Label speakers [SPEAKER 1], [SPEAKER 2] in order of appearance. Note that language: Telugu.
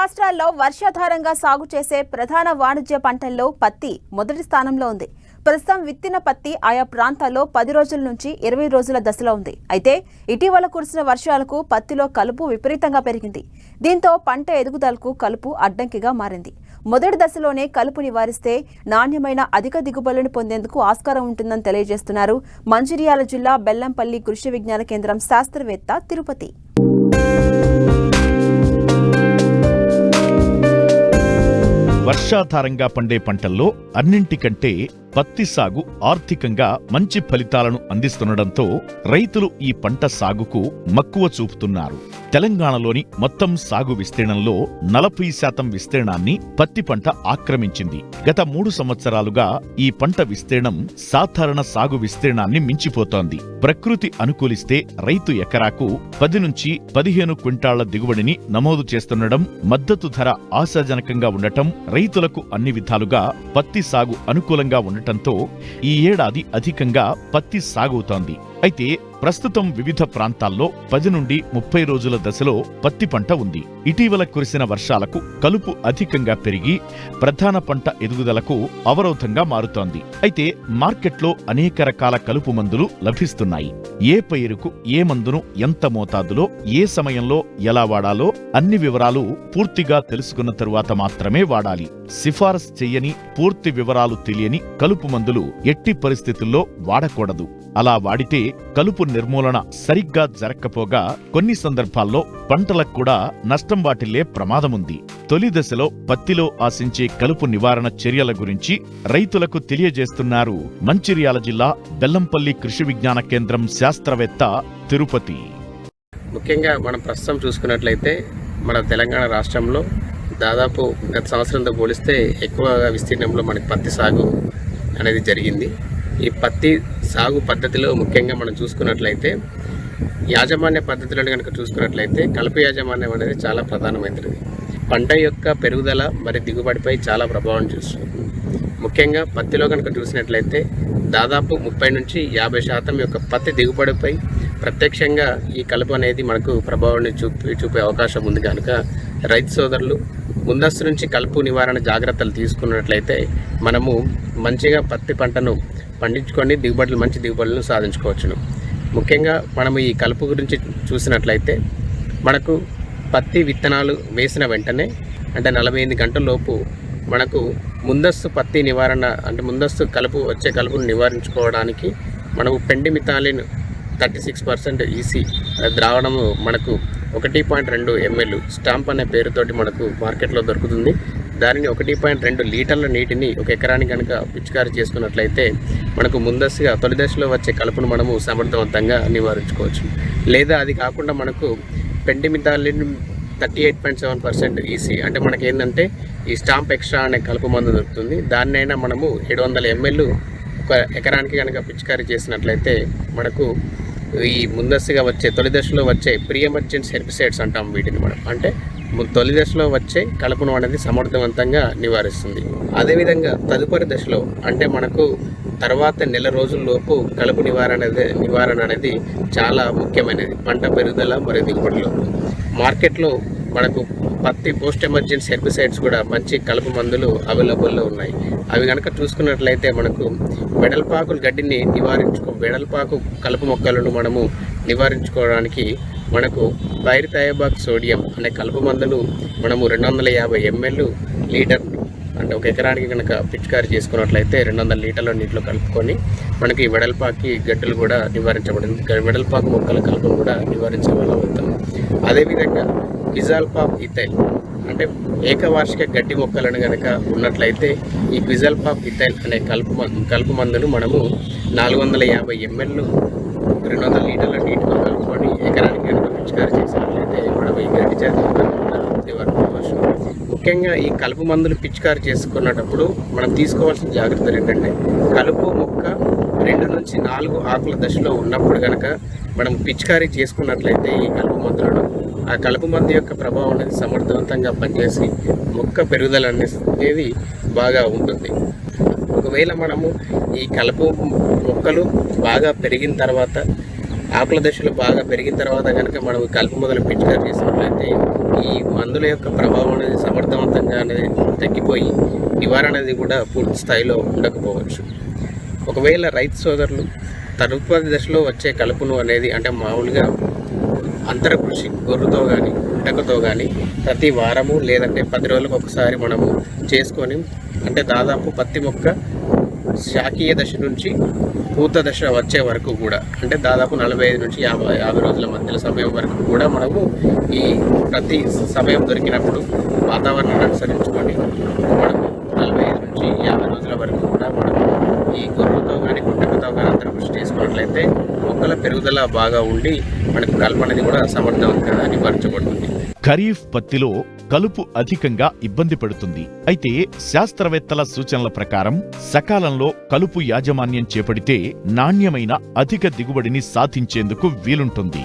[SPEAKER 1] రాష్ట్రాల్లో వర్షాధారంగా సాగు చేసే ప్రధాన వాణిజ్య పంటల్లో పత్తి మొదటి స్థానంలో ఉంది. ప్రస్తుతం విత్తిన పత్తి ఆయా ప్రాంతాల్లో 10 రోజుల నుంచి 20 రోజుల దశలో ఉంది. అయితే ఇటీవల కురిసిన వర్షాలకు పత్తిలో కలుపు విపరీతంగా పెరిగింది. దీంతో పంట ఎదుగుదలకు కలుపు అడ్డంకిగా మారింది. మొదటి దశలోనే కలుపు నివారిస్తే నాణ్యమైన అధిక దిగుబడులను పొందేందుకు ఆస్కారం ఉంటుందని తెలియజేస్తున్నారు మంచిర్యాల జిల్లా బెల్లంపల్లి కృషి విజ్ఞాన కేంద్రం శాస్త్రవేత్త తిరుపతి.
[SPEAKER 2] వర్షాధారంగా పండే పంటల్లో అన్నింటికంటే పత్తి సాగు ఆర్థికంగా మంచి ఫలితాలను అందిస్తుండటంతో రైతులు ఈ పంట సాగుకు మక్కువ చూపుతున్నారు. తెలంగాణలోని మొత్తం సాగు విస్తీర్ణంలో 40% విస్తీర్ణాన్ని పత్తి పంట ఆక్రమించింది. గత 3 సంవత్సరాలుగా ఈ పంట విస్తీర్ణం సాధారణ సాగు విస్తీర్ణాన్ని మించిపోతోంది. ప్రకృతి అనుకూలిస్తే రైతు ఎకరాకు 10 నుంచి 15 క్వింటాళ్ల దిగుబడిని నమోదు చేస్తుండటం, మద్దతు ధర ఆశాజనకంగా ఉండటం, రైతులకు అన్ని విధాలుగా పత్తి సాగు అనుకూలంగా ఉండటంతో ఈ ఏడాది అధికంగా పత్తి సాగవుతోంది. అయితే ప్రస్తుతం వివిధ ప్రాంతాల్లో 10 నుండి 30 రోజుల దశలో పత్తి పంట ఉంది. ఇటీవల కురిసిన వర్షాలకు కలుపు అధికంగా పెరిగి ప్రధాన పంట ఎదుగుదలకు అవరోధంగా మారుతోంది. అయితే మార్కెట్లో అనేక రకాల కలుపు మందులు లభిస్తున్నాయి. ఏ పైరుకు ఏ మందును ఎంత మోతాదులో ఏ సమయంలో ఎలా వాడాలో అన్ని వివరాలు పూర్తిగా తెలుసుకున్న తరువాత మాత్రమే వాడాలి. సిఫారసు చెయ్యని, పూర్తి వివరాలు తెలియని కలుపు మందులు ఎట్టి పరిస్థితుల్లో వాడకూడదు. అలా వాడితే కలుపు నిర్మూలన సరిగ్గా జరక్కపోగా కొన్ని సందర్భాల్లో పంటలకు కూడా నష్టం వాటిల్లే ప్రమాదముంది. తొలి దశలో పత్తిలో ఆశించే కలుపు నివారణ చర్యల గురించి రైతులకు తెలియజేస్తున్నారు మంచిర్యాల జిల్లా బెల్లంపల్లి కృషి విజ్ఞాన కేంద్రం శాస్త్రవేత్త తిరుపతి.
[SPEAKER 3] ముఖ్యంగా మనం ప్రస్తుతం చూసుకున్నట్లయితే మన తెలంగాణ రాష్ట్రంలో దాదాపు గత సంవత్సరంతో పోలిస్తే ఎక్కువగా విస్తీర్ణంలో మనకి పత్తి సాగు అనేది జరిగింది. ఈ పత్తి సాగు పద్ధతిలో ముఖ్యంగా మనం చూసుకున్నట్లయితే యాజమాన్య పద్ధతులను కనుక చూసుకున్నట్లయితే కలుపు యాజమాన్యం అనేది చాలా ప్రధానమైనది. పంట యొక్క పెరుగుదల మరి దిగుబడిపై చాలా ప్రభావం చూస్తుంది. ముఖ్యంగా పత్తిలో కనుక చూసినట్లయితే దాదాపు 30 నుంచి 50% యొక్క పత్తి దిగుబడిపై ప్రత్యక్షంగా ఈ కలుపు అనేది మనకు ప్రభావాన్ని చూపే అవకాశం ఉంది. కనుక రైతు సోదరులు ముందస్తు నుంచి కలుపు నివారణ జాగ్రత్తలు తీసుకున్నట్లయితే మనము మంచిగా పత్తి పంటను పండించుకొని మంచి దిగుబడులను సాధించుకోవచ్చును. ముఖ్యంగా మనము ఈ కలుపు గురించి చూసినట్లయితే మనకు పత్తి విత్తనాలు వేసిన వెంటనే అంటే 48 గంటల లోపు మనకు ముందస్తు పత్తి నివారణ అంటే ముందస్తు కలుపును నివారించుకోవడానికి మనము పెండిమిథాలిన్ 36% ఈసీ ద్రావణము మనకు 1.2 ml స్టాంప్ అనే పేరుతోటి మనకు మార్కెట్లో దొరుకుతుంది. దానిని 1.2 లీటర్ల నీటిని ఒక ఎకరానికి కనుక పిచికారీ చేసుకున్నట్లయితే మనకు ముందస్తుగా తొలి దశలో వచ్చే కలుపును మనము సమర్థవంతంగా నివారించుకోవచ్చు. లేదా అది కాకుండా మనకు పెండిమిథాలిన్ 38.7% ఈసీ అంటే మనకి ఏంటంటే ఈ స్టాంప్ ఎక్స్ట్రా అనే కలుపు మందు దొరుకుతుంది. దాన్నైనా మనము 700 ml ఒక ఎకరానికి కనుక పిచికారీ చేసినట్లయితే మనకు ఈ ముందస్తుగా వచ్చే తొలి దశలో వచ్చే ప్రీ ఎమర్జెన్సీ హెర్బిసైడ్స్ అంటాం వీటిని మనం, అంటే తొలి దశలో వచ్చే కలుపును అనేది సమర్థవంతంగా నివారిస్తుంది. అదేవిధంగా తదుపరి దశలో అంటే మనకు తర్వాత నెల రోజుల్లోపు కలుపు నివారణ అనేది చాలా ముఖ్యమైనది. పంట పెరుగుదల మరియు దిగుబడిలో మార్కెట్లో మనకు పత్తి పోస్ట్ ఎమర్జెన్సీ హెర్బిసైడ్స్ కూడా మంచి కలుపు మందులు అవైలబుల్లో ఉన్నాయి. అవి కనుక చూసుకున్నట్లయితే మనకు వెడల్పాకు గడ్డిని వెడల్పాకు కలుపు మొక్కలను మనము నివారించుకోవడానికి మనకు పైరిథయాబాక్ సోడియం అనే కలుపు మందులు మనము 250 ml లీటర్ అంటే ఒక ఎకరానికి కనుక పిచికారీ చేసుకున్నట్లయితే 200 లీటర్ల నీటిలో కలుపుకొని మనకి వెడల్పాకి గడ్డలు కూడా నివారించబడింది. వెడల్పాకు మొక్కల కలుపును కూడా నివారించగలుగుతాం. అదేవిధంగా క్విజాల్పాప్ ఇథైల్ అంటే ఏకవార్షిక గడ్డి మొక్కలను కనుక ఉన్నట్లయితే ఈ క్విజాల్పాప్ ఇథైల్ అనే కలుపు మందును మనము 450 ml 200 లీటర్ల నీటిలో కలుపుకొని ఎకరానికి కనుక పిచికారీ చేసినట్లయితే మనం ఈ గడ్డి జాతులను నివారించవచ్చు. ముఖ్యంగా ఈ కలుపు మందులు పిచికారీ చేసుకున్నప్పుడు మనం తీసుకోవాల్సిన జాగ్రత్తలు ఏంటంటే కలుపు మొక్క 2 నుంచి 4 ఆకుల దశలో ఉన్నప్పుడు కనుక మనం పిచికారీ చేసుకున్నట్లయితే ఈ కలుపు మందులను ఆ కలుపు మందు యొక్క ప్రభావం అనేది సమర్థవంతంగా పనిచేసి మొక్క పెరుగుదల అనేది బాగా ఉంటుంది. ఒకవేళ మనము ఈ కలుపు మొక్కలు బాగా పెరిగిన తర్వాత ఆకుల దశలు బాగా పెరిగిన తర్వాత కనుక మనం కలుపు మొదలు పిచికారీ చేసినట్లయితే ఈ మందుల యొక్క ప్రభావం అనేది సమర్థవంతంగా అనేది తగ్గిపోయి నివారణ అనేది కూడా పూర్తి స్థాయిలో ఉండకపోవచ్చు. ఒకవేళ రైతు సోదరులు తదుపరి దశలో వచ్చే కలుపును అనేది అంటే మామూలుగా అంతర కృషి గొర్రుతో కానీ గుంటకతో కానీ ప్రతి వారము లేదంటే 10 రోజులకు ఒకసారి మనము చేసుకొని అంటే దాదాపు పత్తి మొక్క శాఖీయ దశ నుంచి పూత దశ వచ్చే వరకు కూడా అంటే దాదాపు 45 నుంచి 50 రోజుల మధ్యలో సమయం వరకు కూడా మనము ఈ ప్రతి సమయం దొరికినప్పుడు వాతావరణాన్ని అనుసరించుకొని మనము 45 నుంచి 50 రోజుల వరకు కూడా మనము ఈ గొర్రెతో కానీ గుంటకతో కానీ అంతర కృషి చేసుకున్నట్లయితే మొక్కల పెరుగుదల బాగా ఉండి మనకు కలుపు అనేది కూడా సమర్థవంతంగా నివారించబడుతుంది.
[SPEAKER 2] ఖరీఫ్ పత్తిలో కలుపు అధికంగా ఇబ్బంది పెడుతుంది. అయితే శాస్త్రవేత్తల సూచనల ప్రకారం సకాలంలో కలుపు యాజమాన్యం చేపడితే నాణ్యమైన అధిక దిగుబడిని సాధించేందుకు వీలుంటుంది.